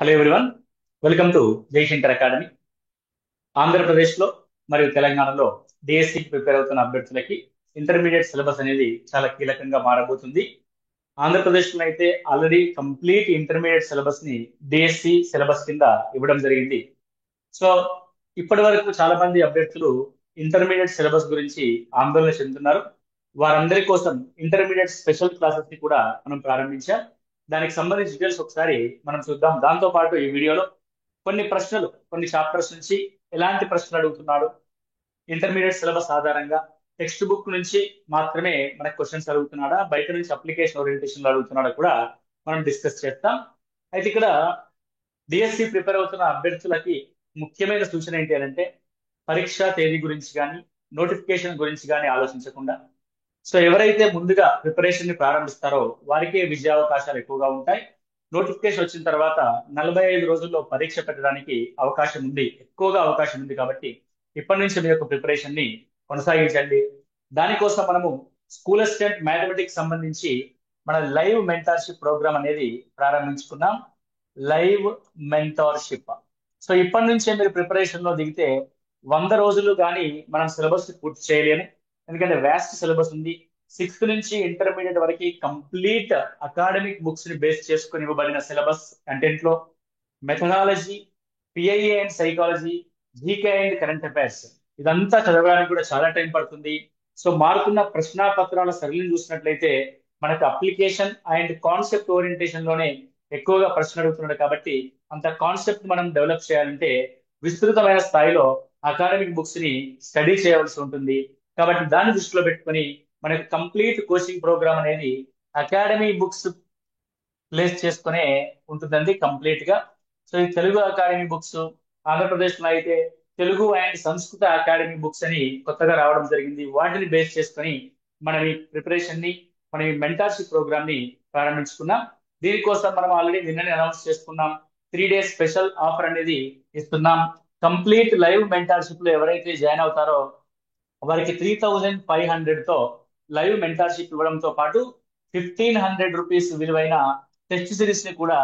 Hello everyone, welcome to Jaishankar academy. ఆంధ్రప్రదేశ్లో మరియు తెలంగాణలో డిఎస్సికి ప్రిపేర్ అవుతున్న అభ్యర్థులకి ఇంటర్మీడియట్ సిలబస్ అనేది చాలా కీలకంగా మారబోతుంది. ఆంధ్రప్రదేశ్లో అయితే ఆల్రెడీ కంప్లీట్ ఇంటర్మీడియట్ సిలబస్ ని డిఎస్సి సిలబస్ కింద ఇవ్వడం జరిగింది. సో ఇప్పటి వరకు చాలా మంది అభ్యర్థులు ఇంటర్మీడియట్ సిలబస్ గురించి ఆందోళన చెందుతున్నారు. వారందరి కోసం ఇంటర్మీడియట్ స్పెషల్ క్లాసెస్ ని కూడా మనం ప్రారంభించాం. దానికి సంబంధించిన డీటెయిల్స్ ఒకసారి మనం చూద్దాం. దాంతో పాటు ఈ వీడియోలో కొన్ని ప్రశ్నలు, కొన్ని చాప్టర్స్ నుంచి ఎలాంటి ప్రశ్నలు అడుగుతున్నాడు, ఇంటర్మీడియట్ సిలబస్ ఆధారంగా టెక్స్ట్ బుక్ నుంచి మాత్రమే మనకు క్వశ్చన్స్ అడుగుతున్నాడా, బయట నుంచి అప్లికేషన్ ఓరియంటేషన్ అడుగుతున్నాడా కూడా మనం డిస్కస్ చేస్తాం. అయితే ఇక్కడ డిఎస్సి ప్రిపేర్ అవుతున్న అభ్యర్థులకి ముఖ్యమైన సూచన ఏంటి అని అంటే, పరీక్షా తేదీ గురించి కానీ నోటిఫికేషన్ గురించి కానీ ఆలోచించకుండా, సో ఎవరైతే ముందుగా ప్రిపరేషన్ ని ప్రారంభిస్తారో వారికే విజయావకాశాలు ఎక్కువగా ఉంటాయి. నోటిఫికేషన్ వచ్చిన తర్వాత 45 రోజుల్లో పరీక్ష పెట్టడానికి అవకాశం ఉంది, ఎక్కువగా అవకాశం ఉంది. కాబట్టి ఇప్పటి నుంచి మీ యొక్క ప్రిపరేషన్ ని కొనసాగించండి. దానికోసం మనము స్కూల్ అసిస్టెంట్ మ్యాథమెటిక్స్ సంబంధించి మన లైవ్ మెంటార్షిప్ ప్రోగ్రామ్ అనేది ప్రారంభించుకున్నాం. Live mentorship. సో ఇప్పటి నుంచే మీరు ప్రిపరేషన్ లో దిగితే 100 రోజులు కానీ మనం సిలబస్ పూర్తి చేయలేము. ఎందుకంటే వ్యాస్ట్ సిలబస్ ఉంది. సిక్స్త్ నుంచి ఇంటర్మీడియట్ వరకు కంప్లీట్ అకాడమిక్ బుక్స్ ని బేస్ చేసుకుని ఇవ్వబడిన సిలబస్ కంటెంట్ లో methodology, PIA and psychology, GK and current affairs, ఇదంతా చదవడానికి కూడా చాలా టైం పడుతుంది. సో మారుతున్న ప్రశ్నాపత్రాల సరళిని చూసినట్లయితే మనకు అప్లికేషన్ అండ్ కాన్సెప్ట్ ఓరియంటేషన్ లోనే ఎక్కువగా ప్రశ్న అడుగుతున్నాడు. కాబట్టి అంత కాన్సెప్ట్ మనం డెవలప్ చేయాలంటే విస్తృతమైన స్థాయిలో అకాడమిక్ బుక్స్ ని స్టడీ చేయవలసి ఉంటుంది. కాబట్టి దాన్ని దృష్టిలో పెట్టుకొని మనకు కంప్లీట్ కోచింగ్ ప్రోగ్రామ్ అనేది అకాడమీ బుక్స్ ప్లేస్ చేసుకునే ఉంటుందండి కంప్లీట్ గా. సో ఈ తెలుగు అకాడమీ బుక్స్, ఆంధ్రప్రదేశ్ లో అయితే తెలుగు అండ్ సంస్కృత అకాడమీ బుక్స్ అని కొత్తగా రావడం జరిగింది. వాటిని బేస్ చేసుకొని మనం ఈ ప్రిపరేషన్ ని, మనం ఈ మెంటార్షిప్ ప్రోగ్రామ్ ని ప్రారంభించుకున్నాం. దీనికోసం మనం ఆల్రెడీ నిన్ననే అనౌన్స్ చేసుకున్నాం. 3 days స్పెషల్ ఆఫర్ అనేది ఇస్తున్నాం. కంప్లీట్ లైవ్ మెంటార్షిప్ లో ఎవరైతే జాయిన్ అవుతారో వారికి 3500 తో లైవ్ మెంటార్షిప్ ఇవ్వడంతో పాటు 1500 రూపీస్ విలువైన టెస్ట్ సిరీస్ ని కూడా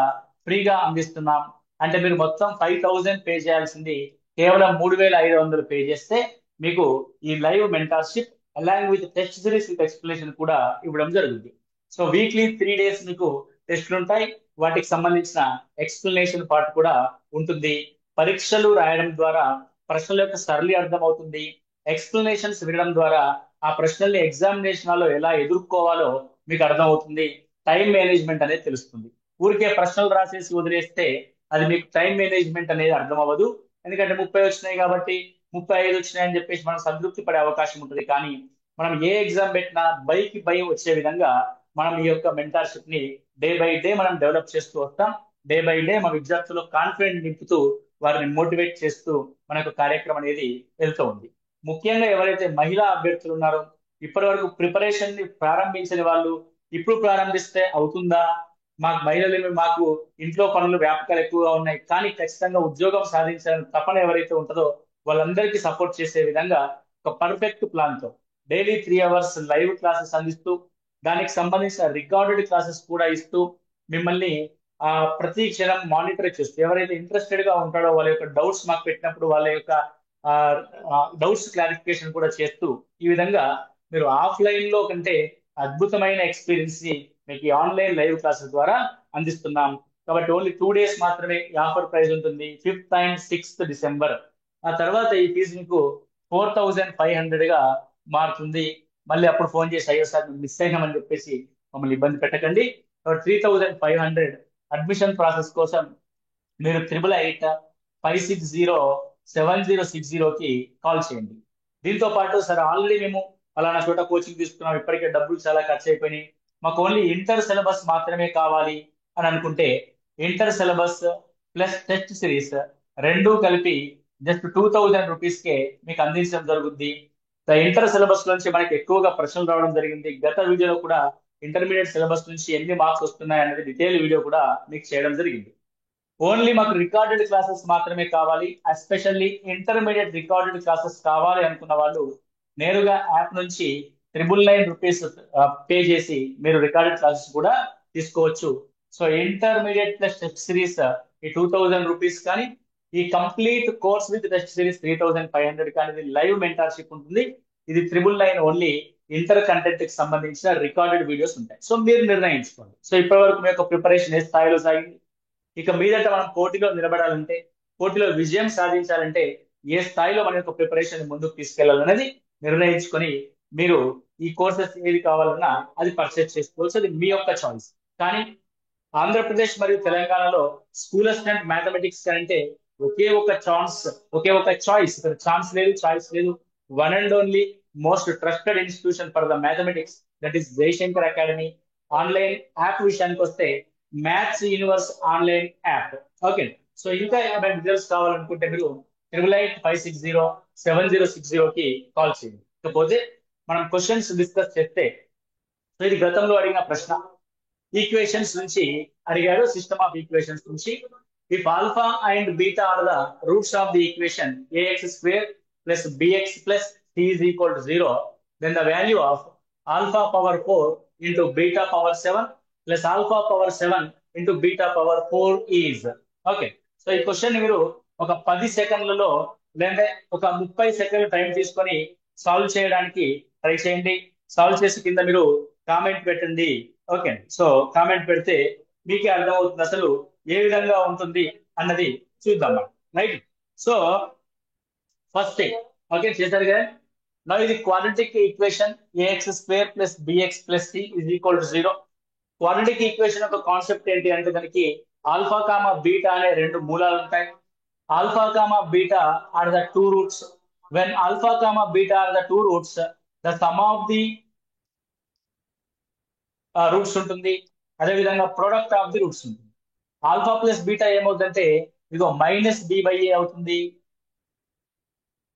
ఫ్రీగా అందిస్తున్నాం. అంటే మీరు మొత్తం 5000 పే చేయాల్సింది కేవలం 3500 పే చేస్తే మీకు ఈ live mentorship along with test series with explanation కూడా ఇవ్వడం జరుగుతుంది. సో వీక్లీ 3 days మీకు టెస్టులు ఉంటాయి. వాటికి సంబంధించిన ఎక్స్ప్లెనేషన్ పార్ట్ కూడా ఉంటుంది. పరీక్షలు రాయడం ద్వారా ప్రశ్నల యొక్క సరళి అర్థమవుతుంది. ఎక్స్ప్లెనేషన్స్ వినడం ద్వారా ఆ ప్రశ్నల్ని ఎగ్జామినేషన్ లో ఎలా ఎదుర్కోవాలో మీకు అర్థమవుతుంది. టైం మేనేజ్మెంట్ అనేది తెలుస్తుంది. ఊరికే ప్రశ్నలు రాసేసి వదిలేస్తే అది మీకు టైం మేనేజ్మెంట్ అనేది అర్థం అవ్వదు. ఎందుకంటే 30 వచ్చినాయి కాబట్టి 35 వచ్చినాయి అని చెప్పేసి మనం సంతృప్తి పడే అవకాశం ఉంటుంది. కానీ మనం ఏ ఎగ్జామ్ పెట్టినా బైకి బై వచ్చే విధంగా మనం ఈ యొక్క మెంటార్షిప్ ని డే బై డే మనం డెవలప్ చేస్తూ వస్తాం. డే బై డే మన విద్యార్థులు కాన్ఫిడెంట్ నింపుతూ వారిని మోటివేట్ చేస్తూ మన యొక్క కార్యక్రమం అనేది వెళ్తూ ఉంది. ముఖ్యంగా ఎవరైతే మహిళా అభ్యర్థులు ఉన్నారో, ఇప్పటి వరకు ప్రిపరేషన్ ని ప్రారంభించని వాళ్ళు ఇప్పుడు ప్రారంభిస్తే అవుతుందా, మాకు మహిళలు, మాకు ఇంట్లో పనులు వ్యాపకాలు ఎక్కువగా ఉన్నాయి కానీ ఖచ్చితంగా ఉద్యోగం సాధించాలని తపన ఎవరైతే ఉంటుందో వాళ్ళందరికీ సపోర్ట్ చేసే విధంగా ఒక పర్ఫెక్ట్ ప్లాన్ తో డైలీ 3 hours లైవ్ క్లాసెస్ అందిస్తూ దానికి సంబంధించిన రికార్డెడ్ క్లాసెస్ కూడా ఇస్తూ మిమ్మల్ని ఆ ప్రతి క్షణం మానిటర్ చేస్తూ, ఎవరైతే ఇంట్రెస్టెడ్ గా ఉంటాడో వాళ్ళ యొక్క డౌట్స్ మాకు పెట్టినప్పుడు వాళ్ళ యొక్క డౌట్స్ క్లారిఫికేషన్ కూడా చేస్తూ ఈ విధంగా మీరు ఆఫ్లైన్ లో కంటే అద్భుతమైన ఎక్స్పీరియన్స్ ని మీకు ఈ ఆన్లైన్ లైవ్ క్లాసెస్ ద్వారా అందిస్తున్నాం. కాబట్టి ఓన్లీ 2 days మాత్రమే ఈ ఆఫర్ ప్రైస్ ఉంటుంది, 5th and 6th December. ఆ తర్వాత ఈ ఫీజు మీకు 4500 గా మారుతుంది. మళ్ళీ అప్పుడు ఫోన్ చేసి అయ్యో సార్ మిస్ అయినామని చెప్పేసి మమ్మల్ని ఇబ్బంది పెట్టకండి. 3500 అడ్మిషన్ ప్రాసెస్ కోసం మీరు 8885607060కి కాల్ చేయండి. దీంతో పాటు సార్ ఆల్రెడీ మేము ఫలానా చోట కోచింగ్ తీసుకున్నాం, ఇప్పటికే డబ్బులు చాలా ఖర్చు అయిపోయినాయి, మాకు ఓన్లీ ఇంటర్ సిలబస్ మాత్రమే కావాలి అని అనుకుంటే inter syllabus plus test series రెండు కలిపి జస్ట్ 2000 రూపీస్కే మీకు అందించడం జరుగుద్ది. ఇంటర్ సిలబస్ నుంచి మనకి ఎక్కువగా ప్రశ్నలు రావడం జరిగింది. గత వీడియోలో కూడా ఇంటర్మీడియట్ సిలబస్ నుంచి ఎన్ని మార్క్స్ వస్తున్నాయి అనేది డీటెయిల్ వీడియో కూడా మీకు చేయడం జరిగింది. ఓన్లీ మాకు రికార్డెడ్ క్లాసెస్ మాత్రమే కావాలి, ఎస్పెషల్లీ ఇంటర్మీడియట్ రికార్డెడ్ క్లాసెస్ కావాలి అనుకున్న వాళ్ళు నేరుగా యాప్ నుంచి 999 రూపీస్ పే చేసి మీరు రికార్డెడ్ క్లాసెస్ కూడా తీసుకోవచ్చు. So intermediate plus test series ఈ 2000 రూపీస్ కానీ, ఈ complete course with test series 3500 కానీ, ఇది లైవ్ మెంటర్షిప్ ఉంటుంది. ఇది 999 ఓన్లీ. ఇంటర్ కంటెంట్ కి సంబంధించిన రికార్డెడ్ వీడియోస్ ఉంటాయి. సో మీరు నిర్ణయించుకోండి. సో ఇప్పటివరకు మీ యొక్క ప్రిపరేషన్ ఏ స్థాయిలో సాగింది, ఇక మీదట మనం పోటీలో నిలబడాలంటే, పోటీలో విజయం సాధించాలంటే ఏ స్థాయిలో మన యొక్క ప్రిపరేషన్ ముందుకు తీసుకెళ్లాలనేది నిర్ణయించుకొని మీరు ఈ కోర్సెస్ ఏది కావాలన్నా అది పర్చేస్ చేసుకోవచ్చు. అది మీ యొక్క చాయిస్. కానీ ఆంధ్రప్రదేశ్ మరియు తెలంగాణలో స్కూల్ అసిస్టెంట్ మ్యాథమెటిక్స్ అంటే ఒకే ఒక ఛాన్స్, ఒకే ఒక చాయిస్. ఇక్కడ ఛాన్స్ లేదు, చాయిస్ లేదు. One and only most trusted institution for the mathematics, that is Jayashankar academy. Online app విషయానికి వస్తే maths universe online app. Okay. So ఇంకా ఏమైనా రిజల్ట్స్ కావాలనుకుంటే మీరు 88560706 కాల్ చేయండి. ఇకపోతే మనం క్వశ్చన్స్ డిస్కస్ చేస్తే, సో ఇది గతంలో అడిగిన ప్రశ్న. ఈక్వేషన్స్ నుంచి అడిగాడు, సిస్టమ్ ఆఫ్ ఈక్వేషన్స్ నుంచి. If alpha and beta are the roots of the equation ax² plus bx plus c is equal to 0, then the value of alpha power 4 into beta power 7 plus alpha power 7 into beta power 4 is. Okay. So ఈ question మీరు ఒక 10 సెకండ్లలో లేదా ఒక 30 సెకండ్ల time తీసుకొని solve చేయడానికి try చేయండి. సాల్వ్ చేసి కింద మీరు కామెంట్ పెట్టండి. ఓకే. సో కామెంట్ పెడితే మీకే అర్థమవుతుంది అసలు ఏ విధంగా ఉంటుంది అన్నది చూద్దాం మనం. Right. So first thing, okay చేశారు కదా. నా ఇది quadratic equation ax² plus bx plus c is equal to 0. Quadratic equation యొక్క కాన్సెప్ట్ ఏంటి అంటే, దానికి ఆల్ఫా కామా బీటా అనే రెండు మూలాలు ఉంటాయి. Alpha comma beta are the two roots. When alpha comma beta are the two roots, the sum of the roots ఉంటుంది. అదేవిధంగా ప్రొడక్ట్ ఆఫ్ ది రూట్స్ ఉంటుంది. ఆల్ఫా ప్లస్ బీటా ఏమవుతుందంటే ఇదిగో -b/a అవుతుంది.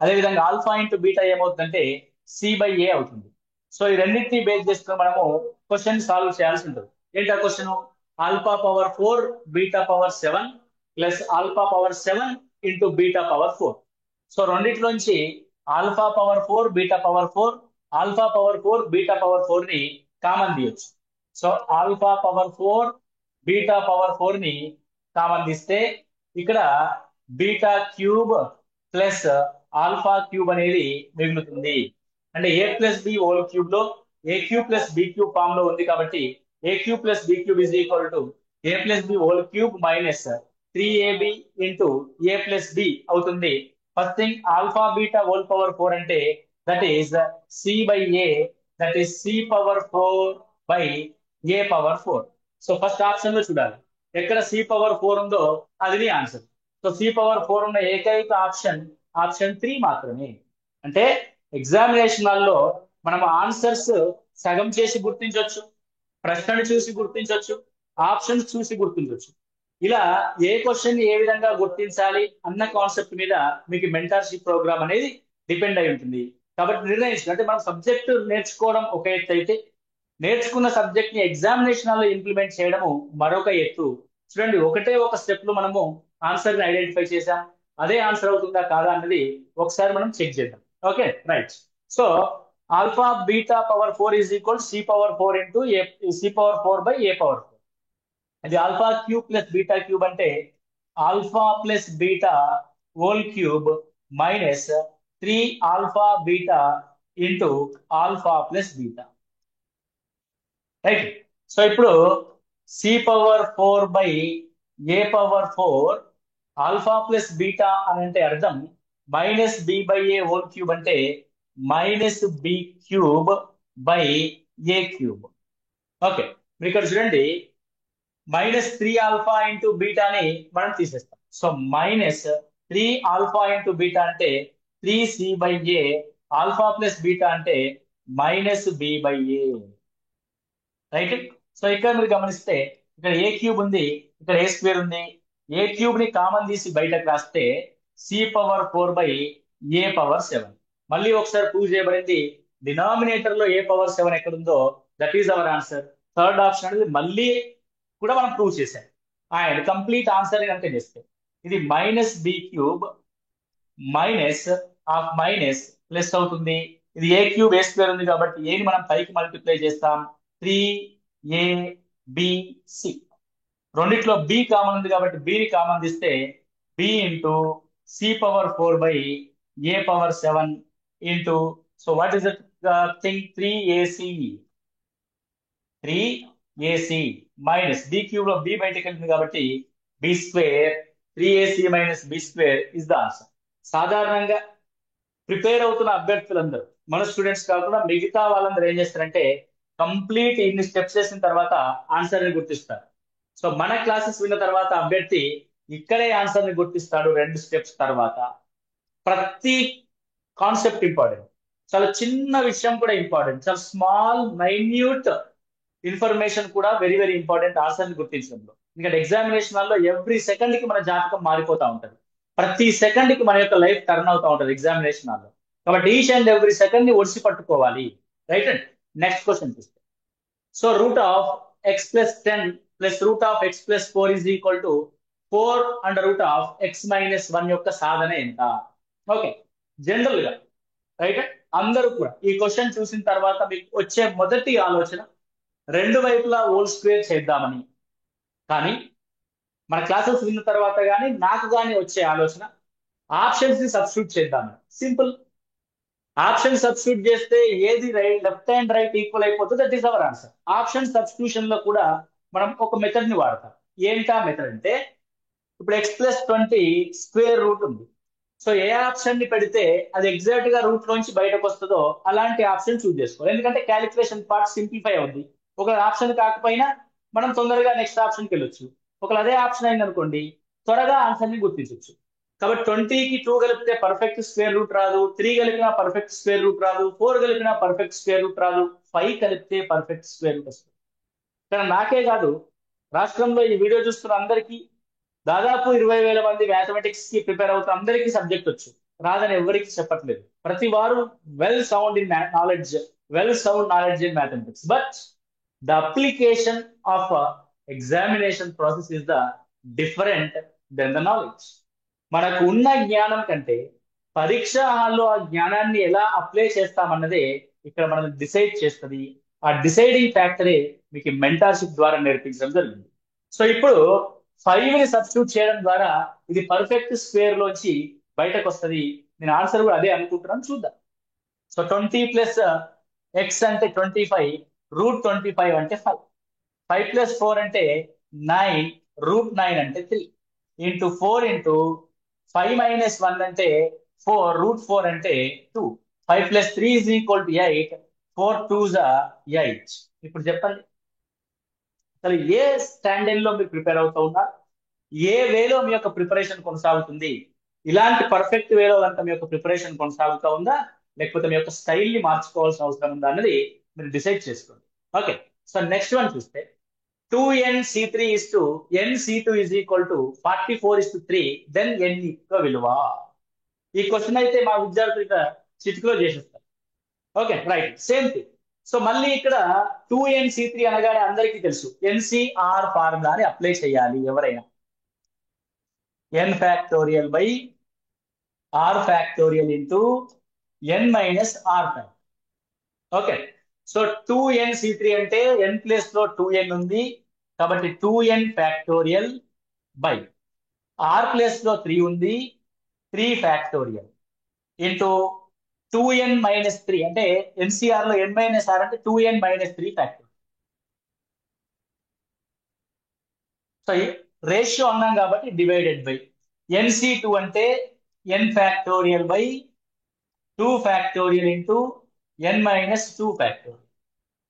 అదేవిధంగా ఆల్ఫా ఇంటూ బీటా ఏమవుతుందంటే c/a అవుతుంది. So ఈ రెండింటిని బేస్ చేసుకుని మనము క్వశ్చన్ సాల్వ్ చేయాల్సి ఉంటుంది. ఏంటి ఆ question? Alpha power 4 beta power 7 plus alpha power 7 into beta power 4. So రెండింటిలోంచి alpha power 4 beta power 4, alpha power 4 beta power 4 ని కామన్ తీయొచ్చు. So alpha power 4 beta power 4 ని కామన్ తీస్తే ఇక్కడ beta cube plus alpha cube అనేది మిగులుతుంది. అంటే a plus b whole cube లో a cube plus b cube form లో ఉంది కాబట్టి a cube plus b cube is equal to a plus b whole cube minus 3ab into a plus b అవుతుంది. First thing alpha beta whole power 4 అంటే that is c/a, that is c power 4 by a power 4. So first option లో చూడాలి ఎక్కడ c power 4 ఉందో అది నీ answer. So c power 4 ఉన్న ఏకైక ఆప్షన్ ఆప్షన్ 3 మాత్రమే. అంటే ఎగ్జామినేషన్ లో మనం ఆన్సర్స్ సగం చేసి గుర్తించవచ్చు, ప్రశ్నను చూసి గుర్తించవచ్చు, ఆప్షన్స్ చూసి గుర్తించవచ్చు. ఇలా ఏ క్వశ్చన్ ఏ విధంగా గుర్తించాలి అన్న కాన్సెప్ట్ మీద మీకు మెంటర్షిప్ ప్రోగ్రామ్ అనేది డిపెండ్ అయి ఉంటుంది. కాబట్టి నిర్ణయించుకుంటే, అంటే మనం సబ్జెక్ట్ నేర్చుకోవడం ఒక ఎత్తు అయితే, నేర్చుకున్న సబ్జెక్ట్ ని ఎగ్జామినేషన్ లో ఇంప్లిమెంట్ చేయడము మరొక ఎత్తు. చూడండి, ఒకటే ఒక స్టెప్ లో మనము ఆన్సర్ ని ఐడెంటిఫై చేసాం. అదే ఆన్సర్ అవుతుందా కాదా అన్నది ఒకసారి మనం చెక్ చేద్దాం. Okay right. So alpha beta power 4 is equal c power 4 into c power 4 by a power 4. అది alpha cube plus beta cube అంటే alpha plus beta whole cube minus 3 alpha beta into alpha plus beta. Right. So ఇప్పుడు c power 4 by a power 4 alpha plus beta అని అంటే అర్థం minus b/a whole cube అంటే minus b cube by a cube. Okay, మీరు ఇక్కడ చూడండి minus 3 alpha into బీటాని మనం తీసేస్తాం. So minus 3 alpha into beta అంటే 3c/a, ఆల్ఫా ప్లస్ బీటా అంటే మైనస్ b/a. రైట్. సో ఇక్కడ మీరు గమనిస్తే ఇక్కడ ఏ క్యూబ్ ఉంది, ఇక్కడ ఏ స్క్వేర్ ఉంది. ఏ క్యూబ్ ని కామన్ తీసి బయటకు రాస్తే c power 4 by a power 7. మళ్ళీ ఒకసారి ప్రూవ్ చేయబడింది. డినామినేటర్ లో a పవర్ 7 ఎక్కడ ఉందో that is our answer. Third option అనేది మళ్ళీ కూడా మనం ప్రూవ్ చేసాం. అండ్ కంప్లీట్ ఆన్సర్ కనుక చేస్తే ఇది minus b cube minus of minus plus అవుతుంది. ఇది ఏ క్యూబ్ ఏ స్క్వేర్ ఉంది కాబట్టి ఏని మనం పైకి మల్టిప్లై చేస్తాం, 3ab c. రెండిట్లో బి కామన్ ఉంది కాబట్టి బిని కామన్ తీస్తే B into C power 4/a⁻7 into so what is that thing 3ac minus B cube లో బి బయటకు వెళ్తుంది కాబట్టి B square 3ac minus B square is the answer. సాధారణంగా ప్రిపేర్ అవుతున్న అభ్యర్థులందరూ మన స్టూడెంట్స్ కాకుండా మిగతా వాళ్ళందరూ ఏం చేస్తారంటే కంప్లీట్ ఇన్ని స్టెప్స్ చేసిన తర్వాత ఆన్సర్ ని గుర్తిస్తారు. సో మన క్లాసెస్ విన్న తర్వాత అభ్యర్థి ఇక్కడే ఆన్సర్ ని గుర్తిస్తాడు 2 స్టెప్స్ తర్వాత. ప్రతి కాన్సెప్ట్ ఇంపార్టెంట్, చాలా చిన్న విషయం కూడా ఇంపార్టెంట్, చాలా స్మాల్ మైన్యూట్ ఇన్ఫర్మేషన్ కూడా వెరీ వెరీ ఇంపార్టెంట్ ఆన్సర్ ని గుర్తించడంలో. ఎందుకంటే ఎగ్జామినేషన్ వల్ల ఎవ్రీ సెకండ్ కి మన జాతకం మారిపోతా ఉంటది, ప్రతి సెకండ్ కి మన యొక్క లైఫ్ టర్న్ అవుతా ఉంటది ఎగ్జామినేషన్ హాల్లో. కాబట్టి ఈచ్ అండ్ ఎవ్రీ సెకండ్ ని ఒడిసి పట్టుకోవాలి. రైట్ అండ్ నెక్స్ట్ క్వశ్చన్ చూస్తే, so √(x+10 + √(x+4) is equal to 4√(x−1) యొక్క సాధన ఎంత? ఓకే, జనరల్ గా రైట్ అందరూ కూడా ఈ క్వశ్చన్ చూసిన తర్వాత మీకు వచ్చే మొదటి ఆలోచన రెండు వైపులా హోల్ స్క్వేర్ చేద్దామని. కానీ మన క్లాసెస్ విన్న తర్వాత కానీ నాకు కానీ వచ్చే ఆలోచన ఆప్షన్స్ ని సబ్స్టిట్యూట్ చేద్దామని. సింపుల్, ఆప్షన్ సబ్స్టిట్యూట్ చేస్తే ఏది లెఫ్ట్ అండ్ రైట్ ఈక్వల్ అయిపోతుంది, that is our answer. Option substitution లో కూడా మనం ఒక మెథడ్ ని వాడతాం. ఏంటా మెథడ్ అంటే, ఇప్పుడు x+20 స్క్వేర్ రూట్ ఉంది. సో ఏ ఆప్షన్ ని పెడితే అది ఎగ్జాక్ట్ గా రూట్ లోంచి బయటకు వస్తుందో అలాంటి ఆప్షన్ చూస్ చేసుకోవాలి. ఎందుకంటే క్యాలిక్యులేషన్ పార్ట్ సింప్లిఫై అవుద్ది. ఒక ఆప్షన్ కాకపోయినా మనం తొందరగా నెక్స్ట్ ఆప్షన్కి వెళ్ళొచ్చు. ఒకవేళ అదే ఆప్షన్ అయింది అనుకోండి, త్వరగా ఆన్సర్ ని గుర్తించవచ్చు. కాబట్టి 20కి 2 కలిపితే పర్ఫెక్ట్ స్క్వేర్ రూట్ రాదు, 3 కలిపినా పర్ఫెక్ట్ స్క్వేర్ రూట్ రాదు, 4 కలిపినా పర్ఫెక్ట్ స్క్వేర్ రూట్ రాదు, 5 కలిపితే పర్ఫెక్ట్ స్క్వేర్ రూట్ వస్తుంది. కానీ నాకే కాదు, రాష్ట్రంలో ఈ వీడియో చూస్తున్న అందరికీ దాదాపు 20,000 మంది మ్యాథమెటిక్స్ కి ప్రిపేర్ అవుతున్న అందరికీ సబ్జెక్ట్ వచ్చు, రాదని ఎవరికి చెప్పట్లేదు. ప్రతి వారు well sound in knowledge, well sound knowledge in mathematics. But the application of examination process is the different then the knowledge. మనకు ఉన్న జ్ఞానం కంటే పరీక్ష హాల్లో ఆ జ్ఞానాన్ని ఎలా అప్లై చేస్తామన్నదే ఇక్కడ మనం డిసైడ్ చేస్తుంది. ఆ డిసైడింగ్ ఫ్యాక్టరే మీకు మెంటార్షిప్ ద్వారా నేర్పించడం జరిగింది. సో ఇప్పుడు 5ని సబ్స్టిట్యూట్ చేయడం ద్వారా ఇది పర్ఫెక్ట్ స్క్వేర్ లోంచి బయటకు వస్తుంది. నేను ఆన్సర్ కూడా అదే అనుకుంటున్నాను, చూద్దాం. సో 20 + x అంటే 25, √25 అంటే 5, 5 + 4 అంటే 9, √9 అంటే 3, ఇంటూ 4 ఇంటూ 5 - 1 అంటే 4, √4 అంటే 2, 5 + 3 is equal to 8, 4 2s are 8. ఇప్పుడు చెప్పండి, అసలు ఏ స్టాండర్డ్ లో మీరు ప్రిపేర్ అవుతూ ఉన్నారు, ఏ వేలో మీ యొక్క ప్రిపరేషన్ కొనసాగుతుంది? ఇలాంటి పర్ఫెక్ట్ వేలో కనుక మీ యొక్క ప్రిపరేషన్ కొనసాగుతూ ఉందా, లేకపోతే మీ యొక్క స్టైల్ ని మార్చుకోవాల్సిన అవసరం ఉందా అన్నది మీరు డిసైడ్ చేసుకోండి. ఓకే, సో నెక్స్ట్ వన్ చూస్తే 2nc3 nc2 is equal to 44:3, then n యొక్క విలువ. ఈ క్వశ్చన్ అయితే మా విద్యార్థులు ఇక చిటికలో చేసేస్తారు. Okay right, same thing. So మళ్ళీ ఇక్కడ 2nc3 అనగానే అందరికీ తెలుసు NCR ఫార్ములాని అప్లై చేయాలి ఎవరైనా. n⁴r⁴ into n - r⁴. Okay, so 2nc3 అంటే n ప్లేస్ లో 2n ఉంది కాబట్టి 2n⁴ బై r ప్లేస్ లో 3 ఉంది 3⁴ ఇంటూ 2n - 3 అంటే NCR లో n - r అంటే 2n - 3 సో రేషియో అన్నాం కాబట్టి డివైడెడ్ బై NC2 అంటే n⁴ by 2⁴ into n - 2⁴.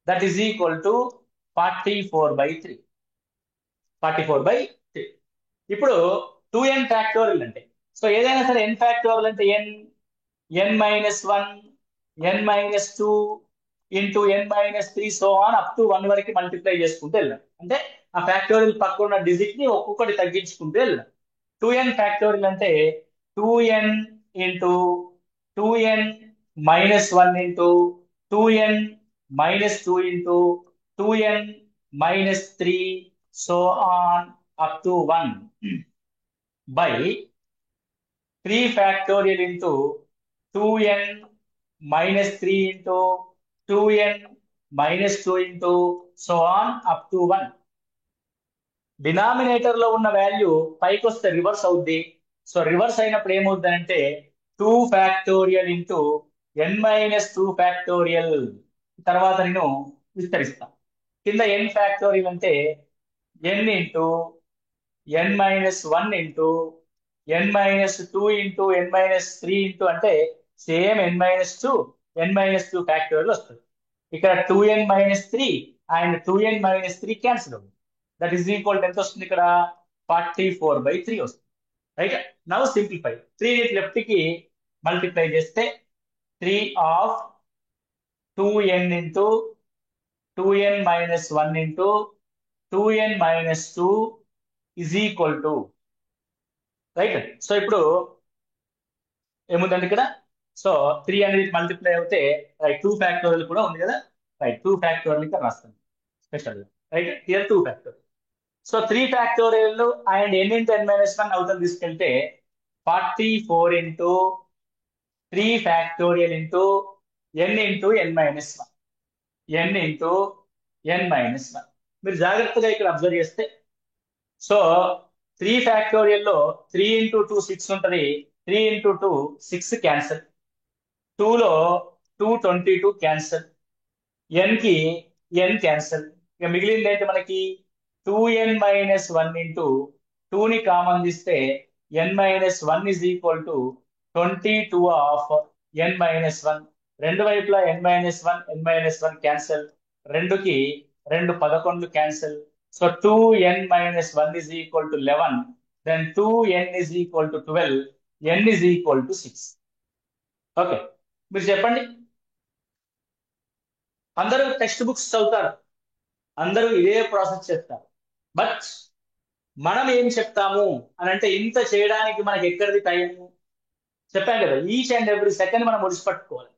That is equal to 44/3. 44/3. ఇప్పుడు 2n⁴ అంటే, సో ఏదైనా సరే n⁴ అంటే n - 1 n - 2 into n - 3 so on up to 1 వరకు మల్టిప్లై చేసుకుంటూ వెళ్ళాం. అంటే ఆ ఫ్యాక్టోరియల్ పక్కన ఉన్న డిజిట్ ని ఒక్కొక్కటి తగ్గించుకుంటూ వెళ్ళాం. 2n⁴ అంటే 2n into 2n - 1 into 2n - 2 into 2n - 3 so on up to 1 by 3⁴ into 2n - 3 into 2n - 2 into so on up to 1 denominator లో ఉన్న వాల్యూ పైకి వస్తే రివర్స్ అవుద్ది. సో రివర్స్ అయినప్పుడు ఏమవుద్ది అంటే 2 ఫ్యాక్టోరియల్ ఇంటూ n-2 ఫ్యాక్టోరియల్ తర్వాత నేను విస్తరిస్తాను. కింద n ఫ్యాక్టోరియల్ అంటే n into n-1 into n-2 into n-3 into అంటే సేమ్ n-2 n-2 ఫ్యాక్టోరియల్ వస్తుంది. ఇక్కడ 2n-3 అండ్ 2n-3 క్యాన్సిల్ అవుతుంది. దట్ ఈస్ ఈక్వల్ ఎంత వస్తుంది ఇక్కడ 44/3 వస్తుంది. రైట్. నవ్ సింప్లిఫై 3 లెఫ్ట్ కి మల్టిప్లై చేస్తే 3 of 2n into 2n-1 into 2n-2 is equal to right. So ఇప్పుడు ఏముందండి ఇక్కడ, సో 3 అనేది మల్టిప్లై అవుతే రైట్ 2 ఫ్యాక్టోరియల్ కూడా ఉంది కదా, రైట్ 2 ఫ్యాక్టోరియల్ ఇక్కడ రాస్తాను special, right here 2 factorial. So 3 factorial and n into n-1 అవుతుంది తీసుకెళ్తే 44 into 3 factorial into n into n-1 n into n-1. మీరు జాగ్రత్తగా ఇక్కడ అబ్జర్వ్ చేస్తే సో 3 ఫ్యాక్టోరియల్ లో 3 ఇంటూ 2 6 ఉంటుంది, 3 ఇంటూ 2 6 క్యాన్సల్, 2 లో 222 క్యాన్సల్, n కి n క్యాన్సల్, ఇక మిగిలింది ఏంటి మనకి 2n-1 ఇంటూ 2 ని కామన్ తీస్తే n-1 is equal to 22 of n-1. రెండు వైపులా n-1 క్యాన్సల్, రెండుకి 2 11 cancel. So 2n-1 is equal to 11, then 2n is equal to 12, n is equal to 6. Okay, మీరు చెప్పండి. అందరూ టెక్స్ట్ బుక్స్ చదువుతారు, అందరూ ఇదే ప్రాసెస్ చేస్తారు, బట్ మనం ఏం చెప్తాము అని అంటే ఇంత చేయడానికి మనకి ఎక్కడిది టైం? చెప్పాను కదా, ఈచ్ అండ్ ఎవ్రీ సెకండ్ మనం ఒడిసిపట్టుకోవాలి,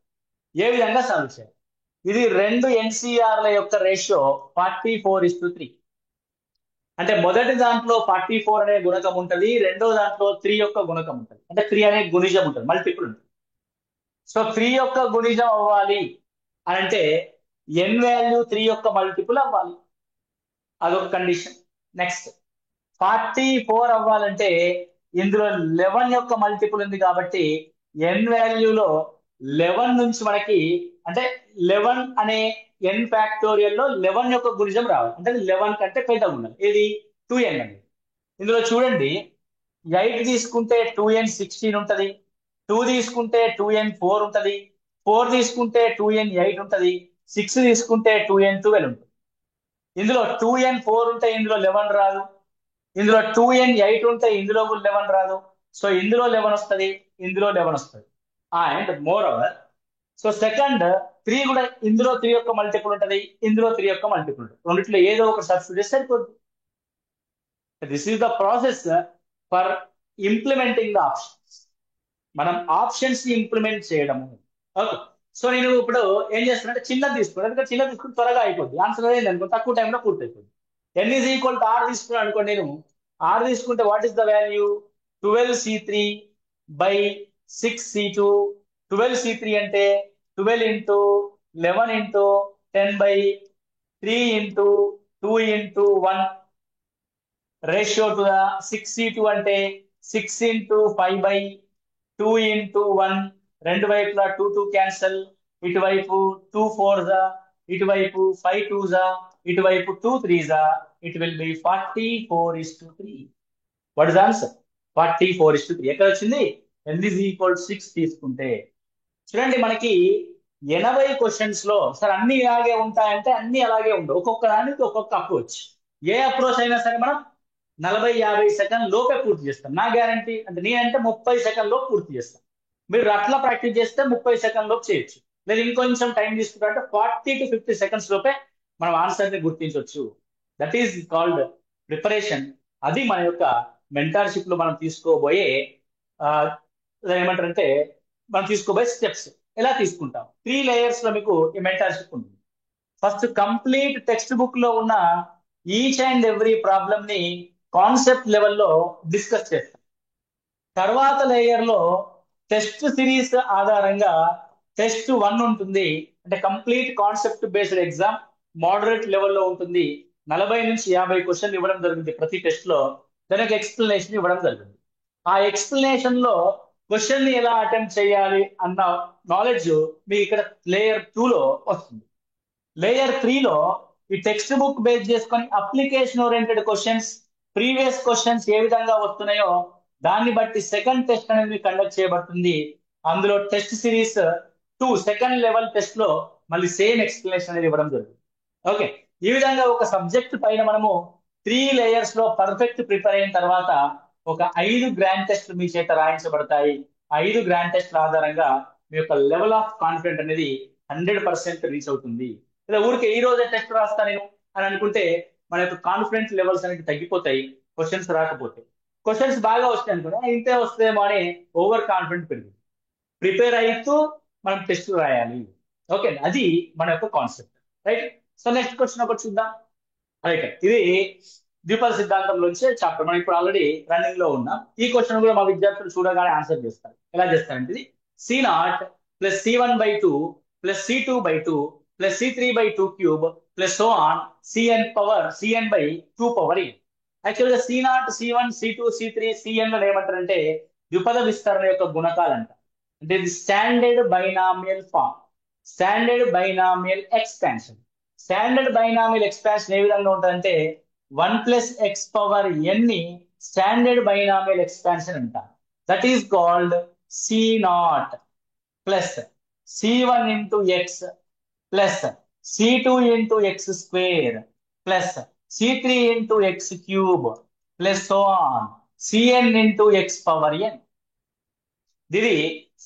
ఏ విధంగా సాల్వ్ చేయాలి. ఇది రెండు ఎన్సీఆర్ల యొక్క రేషియో 44:3. అంటే మొదటి దాంట్లో 44 అనే గుణకం ఉంటుంది, రెండో దాంట్లో 3 యొక్క గుణకం ఉంటుంది, అంటే 3 అనే గుణిజం ఉంటుంది, మల్టిపుల్ ఉంటుంది. సో 3 యొక్క గుణిజం అవ్వాలి అని అంటే n వాల్యూ 3 యొక్క మల్టిపుల్ అవ్వాలి, అదొక కండిషన్. నెక్స్ట్ 44 అవ్వాలంటే ఇందులో 11 యొక్క మల్టిపుల్ ఉంది కాబట్టి n వాల్యూలో 11 నుంచి మనకి అంటే 11 అనే n ఫ్యాక్టోరియల్ లో 11 యొక్క గుణిజం రావాలి, అంటే 11 కంటే పెద్దగా ఉండాలి. ఏది 2n అనేది. ఇందులో చూడండి 8 తీసుకుంటే 2n 16 ఉంటది, 2 తీసుకుంటే 2n 4 ఉంటది, 4 తీసుకుంటే 2n 8 ఉంటది, 6 తీసుకుంటే 2n 12 ఉంటుంది. ఇందులో 2n 4 ఉంటే ఇందులో 11 రాదు, ఇందులో 2n 8 ఉంటే ఇందులో 11 రాదు. సో ఇందులో 11 వస్తుంది, ఇందులో 11 వస్తుంది. And more over so second 3 కూడా ఇందులో 3 యొక్క మల్టిపుల్ ఉంటుంది, ఇందులో 3 యొక్క మల్టిపుల్ ఉంటుంది, రెండిట్లో ఏదో ఒక సబ్స్టిట్యూట్ సరిపోతుంది. This is the process for implementing the options. మనం ఆప్షన్స్ ని ఇంప్లిమెంట్ చేయడము. ఓకే, సో నేను ఇప్పుడు ఏం చేస్తానంటే చిన్నది తీసుకున్నాను, ఎందుకంటే చిన్నది తీసుకుని త్వరగా అయిపోద్ది, ఆన్సర్ అయింది అనుకో తక్కువ టైంలో పూర్తి అయిపోద్ది. n is equal to r తీసుకున్నాను అనుకోండి, నేను r తీసుకుంటే what is the value 12c3/6c2. 12c3 అంటే 12 into 11 into 10/3 into 2 into 1 ratio to the 6c2 అంటే 6 ఇంటూ 5/2 ఇంటూ 1, రెండు వైపులా 2 2 క్యాన్సల్, ఇటువైపు 2 4 జా, ఇటువైపు 5 2 జా, ఇటువైపు 2 3 జా, it will be 44:3. What is answer 44:3. ఎక్కడ వచ్చింది? n ఈజ్ ఈక్వల్ 6 తీసుకుంటే. చూడండి మనకి 80 క్వశ్చన్స్ లో సార్ అన్ని ఇలాగే ఉంటాయంటే అన్ని అలాగే ఉండవు, ఒక్కొక్క దానికి ఒక్కొక్క అప్రోచ్. ఏ అప్రోచ్ అయినా సరే మనం 40-50 సెకండ్ లోపే పూర్తి చేస్తాం, నా గ్యారంటీ. అంటే నేనంటే 30 సెకండ్ లోపు పూర్తి చేస్తాను, మీరు అట్లా ప్రాక్టీస్ చేస్తే 30 సెకండ్ లోపు చేయొచ్చు, లేదా ఇంకొంచెం టైం తీసుకుంటే 40 to 50 సెకండ్స్ లోపే మనం ఆన్సర్ ని గుర్తించవచ్చు. That is called preparation. అది మన యొక్క మెంటార్షిప్ లో మనం తీసుకోబోయే ఏమంటారంటే మనం తీసుకోబోయే స్టెప్స్ ఎలా తీసుకుంటాం. 3 లేయర్స్ లో మీకు ఈ మెంటార్షిప్ ఉంది. ఫస్ట్ కంప్లీట్ టెక్స్ట్ బుక్ లో ఉన్న ఈచ్ అండ్ ఎవ్రీ ప్రాబ్లమ్ ని కాన్సెప్ట్ లెవెల్లో డిస్కస్ చేస్తాం. తర్వాత లేయర్ లో టెస్ట్ సిరీస్ ఆధారంగా టెస్ట్ 1 ఉంటుంది, అంటే complete concept based exam moderate లెవెల్లో ఉంటుంది. 40 నుంచి 50 క్వశ్చన్లు ఇవ్వడం జరిగింది ప్రతి టెస్ట్ లో. దానికి ఎక్స్ప్లెనేషన్ ఇవ్వడం జరిగింది. ఆ ఎక్స్ప్లెనేషన్ లో క్వశ్చన్ ని ఎలా అటెంప్ట్ చేయాలి అన్న నాలెడ్జ్ మీ ఇక్కడ లేయర్ 2 లో వస్తుంది. లేయర్ 3 లో ఈ టెక్స్ట్ బుక్ బేస్ చేసుకొని application oriented questions, previous questions ఏ విధంగా వస్తున్నాయో దాన్ని బట్టి సెకండ్ టెస్ట్ అనేది కండక్ట్ చేయబడుతుంది. అందులో test series 2 second level test లో మళ్ళీ సేమ్ ఎక్స్ప్లెనేషన్ అనేది ఇవ్వడం జరుగుతుంది. ఓకే, ఈ విధంగా ఒక సబ్జెక్ట్ పైన మనము 3 లేయర్స్ లో పర్ఫెక్ట్ ప్రిపేర్ అయిన తర్వాత ఒక 5 గ్రాండ్ టెస్ట్లు మీ చేత రాయించబడతాయి. 5 గ్రాండ్ టెస్ట్ ఆధారంగా మీ యొక్క లెవెల్ ఆఫ్ కాన్ఫిడెంట్ అనేది 100% రీచ్ అవుతుంది. ఇలా ఊరికే ఈ రోజే టెస్ట్ రాస్తా నేను అని అనుకుంటే మన యొక్క కాన్ఫిడెన్స్ లెవెల్స్ అనేది తగ్గిపోతాయి. క్వశ్చన్స్ రాకపోతే, క్వశ్చన్స్ బాగా వస్తాయి అనుకున్నా ఇంతే వస్తేమో అని ఓవర్ కాన్ఫిడెంట్ పెరుగుతుంది. ప్రిపేర్ అవుతూ మనం టెస్ట్ రాయాలి. ఓకే, అది మన యొక్క concept. Right. So next question ఒకటి చూద్దాం. రైట్, ఇది ద్విపద సిద్ధాంతంలోంచి చాప్టర్. మనం ఇప్పుడు ఆల్రెడీ రన్నింగ్ లో ఉన్నాం. ఈ క్వశ్చన్ కూడా మా విద్యార్థులు చూడగానే ఆన్సర్ చేస్తారు. ఎలా చేస్తారంటే ఇది C0 plus C1/2 plus C2/2 plus C3/2 cube plus so on Cn/2 power n. యాక్చువల్గా C0, C1, C2, C3, Cn లో ఏమంటారంటే ద్విపద విస్తరణ యొక్క గుణకాలు అంట. అంటే ఇది standard binomial form, standard binomial expansion. Standard binomial expansion ఏ విధంగా ఉంటుందంటే 1+x⁴n ని స్టాండర్డ్ బైనామియల్ ఎక్స్పాన్షన్ అంటారు. That is called C0 plus C1 into x plus C2 into x square plus C3 into x cube plus so on Cn into x⁴n. ఇది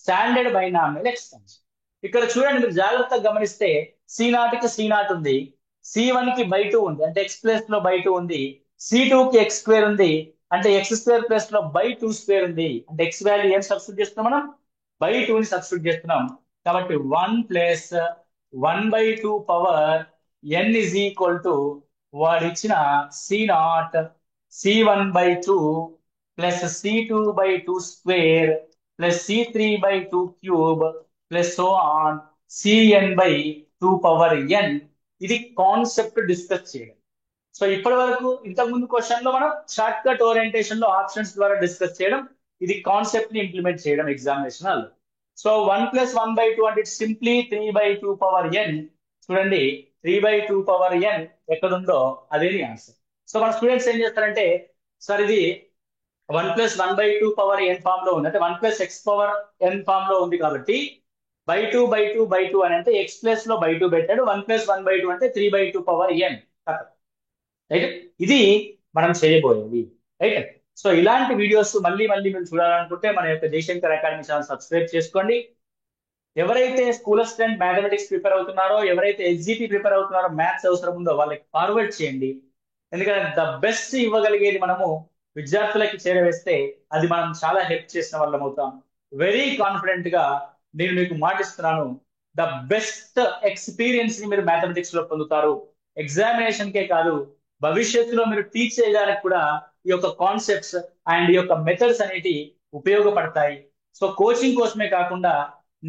standard binomial expansion. ఇక్కడ చూడండి, మీరు జాగ్రత్తగా గమనిస్తే C0 కి C0 ఉంది, C1 కి బై 2 ఉంది అంటే x ప్లస్ లో బై 2 ఉంది, C2 కి x స్క్వేర్ ఉంది అంటే x² ప్లస్ లో బై 2² ఉంది. అంటే x వాల్యూ ఏం సబ్స్టిట్యూట్ చేస్తున్నాం మనం? బై 2 ని సబ్స్టిట్యూట్ చేస్తున్నాం. కాబట్టి 1 plus 1/2 power n is equal to వాడు ఇచ్చిన C0 C1/2 plus C2/2 square plus C3/2 cube plus so on Cn/2 power n. ఇది కాన్సెప్ట్ డిస్కస్ చేయడం. సో ఇప్పటి వరకు ఇంతకు ముందు క్వశ్చన్ లో మనం షార్ట్ కట్ ఓరియంటేషన్ లో ఆప్షన్స్ ద్వారా డిస్కస్ చేయడం, ఇది కాన్సెప్ట్ ని ఇంప్లిమెంట్ చేయడం ఎగ్జామినేషన్ హాల్. సో 1 ప్లస్ 1/2 అంటే సింప్లీ 3/2 పవర్ n. చూడండి, 3/2 పవర్ n ఎక్కడుందో అదే ఆన్సర్. సో మన స్టూడెంట్స్ ఏం చేస్తారంటే, సార్ ఇది 1 ప్లస్ 1/2 పవర్ n ఫామ్ లో ఉంది, అంటే 1 ప్లస్ x⁴n ఫామ్ లో ఉంది కాబట్టి బై 2 అని అంటే x ప్లస్ లో బై 2 పెట్టాడు, 1 ప్లస్ 1/2 అంటే 3/2 పవర్ n. రైట్, ఇది మనం చేయబోయేది. రైట్. సో ఇలాంటి వీడియోస్ మళ్ళీ మళ్ళీ మీరు చూడాలనుకుంటే మన యొక్క జయశంకర్ అకాడమీ ఛానల్ సబ్స్క్రైబ్ చేసుకోండి. ఎవరైతే స్కూల్ అసిస్టెంట్ మ్యాథమెటిక్స్ ప్రిపేర్ అవుతున్నారో, ఎవరైతే SGP ప్రిపేర్ అవుతున్నారో, మ్యాథ్స్ అవసరం ఉందో వాళ్ళకి ఫార్వర్డ్ చేయండి. ఎందుకంటే ద బెస్ట్ ఇవ్వగలిగేది మనము విద్యార్థులకి చేరవేస్తే అది మనం చాలా హెల్ప్ చేసిన వాళ్ళం అవుతాం. వెరీ కాన్ఫిడెంట్ గా నేను మీకు మాటిస్తున్నాను, ద బెస్ట్ ఎక్స్పీరియన్స్ ని మీరు మ్యాథమెటిక్స్ లో పొందుతారు. ఎగ్జామినేషన్ కే కాదు, భవిష్యత్తులో మీరు టీచ్ చేయడానికి కూడా ఈ యొక్క కాన్సెప్ట్స్ అండ్ ఈ యొక్క మెథడ్స్ అనేవి ఉపయోగపడతాయి. సో కోచింగ్ కోసమే కాకుండా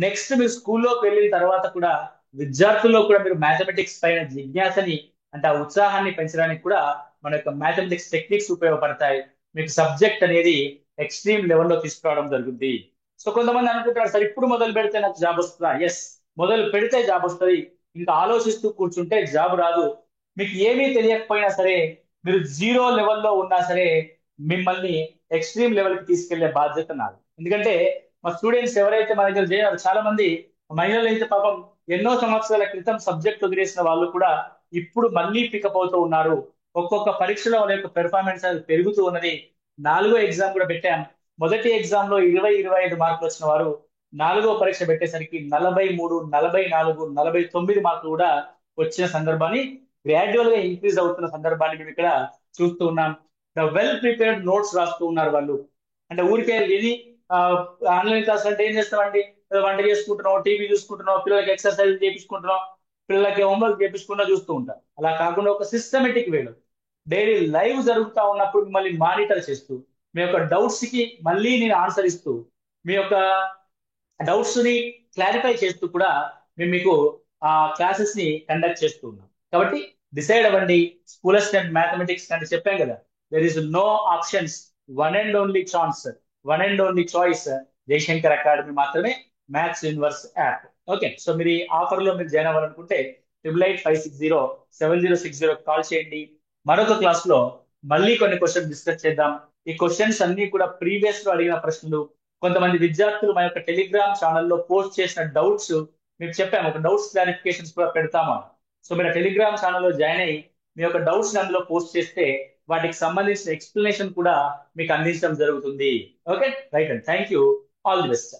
నెక్స్ట్ మీరు స్కూల్లోకి వెళ్ళిన తర్వాత కూడా విద్యార్థుల్లో కూడా మీరు మ్యాథమెటిక్స్ పైన జిజ్ఞాసని అంటే ఆ ఉత్సాహాన్ని పెంచడానికి కూడా మన యొక్క మ్యాథమెటిక్స్ టెక్నిక్స్ ఉపయోగపడతాయి. మీకు సబ్జెక్ట్ అనేది ఎక్స్ట్రీమ్ లెవెల్లో తీసుకురావడం జరుగుతుంది. సో కొంతమంది అనుకుంటారు, సార్ ఇప్పుడు మొదలు పెడితే నాకు జాబ్ వస్తుందా? ఎస్, మొదలు పెడితే జాబ్ వస్తుంది. ఇంకా ఆలోచిస్తూ కూర్చుంటే జాబ్ రాదు. మీకు ఏమీ తెలియకపోయినా సరే, మీరు 0 లెవెల్లో ఉన్నా సరే మిమ్మల్ని ఎక్స్ట్రీమ్ లెవెల్కి తీసుకెళ్లే బాధ్యత నాది. ఎందుకంటే మా స్టూడెంట్స్ ఎవరైతే మన దగ్గర చేయాలి, చాలా మంది మహిళలు అయితే పాపం ఎన్నో సంవత్సరాల క్రితం సబ్జెక్ట్ వదిలేసిన వాళ్ళు కూడా ఇప్పుడు మళ్ళీ పికప్ అవుతూ ఉన్నారు. ఒక్కొక్క పరీక్షలో వాళ్ళ యొక్క పెర్ఫార్మెన్స్ అది పెరుగుతూ ఉన్నది. 4వ ఎగ్జామ్ కూడా పెట్టాం. మొదటి ఎగ్జామ్ లో 20-25 మార్కులు వచ్చిన వారు 4వ పరీక్ష పెట్టేసరికి 43, 44, 49 మార్కులు కూడా వచ్చిన సందర్భాన్ని, గ్రాడ్యువల్ గా ఇంక్రీజ్ అవుతున్న సందర్భాన్ని మేము ఇక్కడ చూస్తూ ఉన్నాం. ద వెల్ ప్రిపేర్డ్ నోట్స్ రాస్తూ ఉన్నారు వాళ్ళు. అంటే ఊరికే ఇది ఆన్లైన్ క్లాస్ అంటే ఏం చేస్తామండి, వంట చేసుకుంటున్నాం, టీవీ చూసుకుంటున్నాం, పిల్లలకి ఎక్సర్సైజ్ చేయించుకుంటున్నాం, పిల్లలకి హోంవర్క్ చేయించుకున్నా చూస్తూ ఉంటాం. అలా కాకుండా ఒక సిస్టమేటిక్ వేలో డైలీ లైవ్ జరుగుతూ ఉన్నప్పుడు మిమ్మల్ని మానిటర్ చేస్తూ, మీ యొక్క డౌట్స్ కి మళ్ళీ నేను ఆన్సర్ ఇస్తూ, మీ యొక్క డౌట్స్ ని క్లారిఫై చేస్తూ కూడా మేము మీకు ఆ క్లాసెస్ ని కండక్ట్ చేస్తూ ఉన్నాం. కాబట్టి డిసైడ్ అవ్వండి. స్కూల్ అసిస్టెంట్ మ్యాథమెటిక్స్ అంటే చెప్పాం కదా, there is no options, one and only chance, one and only choice Jayashankar academy మాత్రమే, maths universe app. Okay, so మీరు ఈ ఆఫర్ లో మీరు జాయిన్ అవ్వాలనుకుంటే 8885607060 కాల్ చేయండి. మరొక క్లాస్ లో మళ్ళీ కొన్ని క్వశ్చన్స్ డిస్కస్ చేద్దాం. ఈ క్వశ్చన్స్ అన్ని కూడా ప్రీవియస్ లో అడిగిన ప్రశ్నలు. కొంతమంది విద్యార్థులు మా యొక్క టెలిగ్రామ్ ఛానల్లో పోస్ట్ చేసిన డౌట్స్ మీకు చెప్పాము, ఒక డౌట్స్ క్లారిఫికేషన్స్ కూడా పెడతాము. సో మీరు టెలిగ్రామ్ ఛానల్లో జాయిన్ అయ్యి మీ యొక్క డౌట్స్ అందులో పోస్ట్ చేస్తే వాటికి సంబంధించిన ఎక్స్ప్లెనేషన్ కూడా మీకు అందించడం జరుగుతుంది. Okay, right and thank you. All the best.